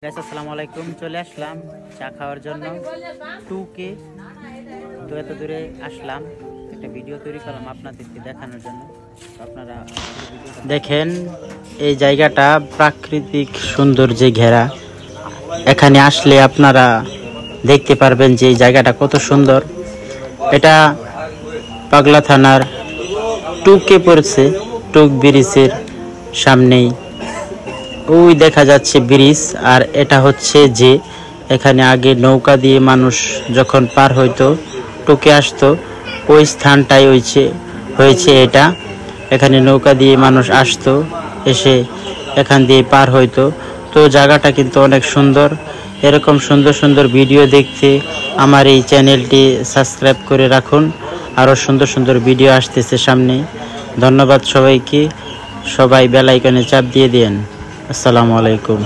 আসসালামু আলাইকুম। চলে আসলাম চা খাওয়ার জন্য টুকে। তো এত দূরে আসলাম, একটা ভিডিও তৈরি করলাম আপনাদেরকে দেখানোর জন্য। আপনারা দেখেন এই জায়গাটা প্রাকৃতিক সৌন্দর্যে ঘেরা। এখানে আসলে আপনারা দেখতে পারবেন যে এই জায়গাটা কত সুন্দর। এটা পাগলা থানার টুকে পড়ছে, টুক ব্রিজের সামনেই। ওই দেখা যাচ্ছে ব্রিজ, আর এটা হচ্ছে যে এখানে আগে নৌকা দিয়ে মানুষ যখন পার হইতো টুকে আসতো, ওই স্থানটাই হয়েছে এটা। এখানে নৌকা দিয়ে মানুষ আসতো, এসে এখান দিয়ে পার হইতো। তো জায়গাটা কিন্তু অনেক সুন্দর। এরকম সুন্দর সুন্দর ভিডিও দেখতে আমার এই চ্যানেলটি সাবস্ক্রাইব করে রাখুন। আরও সুন্দর সুন্দর ভিডিও আসতেছে সামনে। ধন্যবাদ সবাইকে। সবাই বেল আইকনে চাপ দিয়ে দেন। আসসালামু আলাইকুম।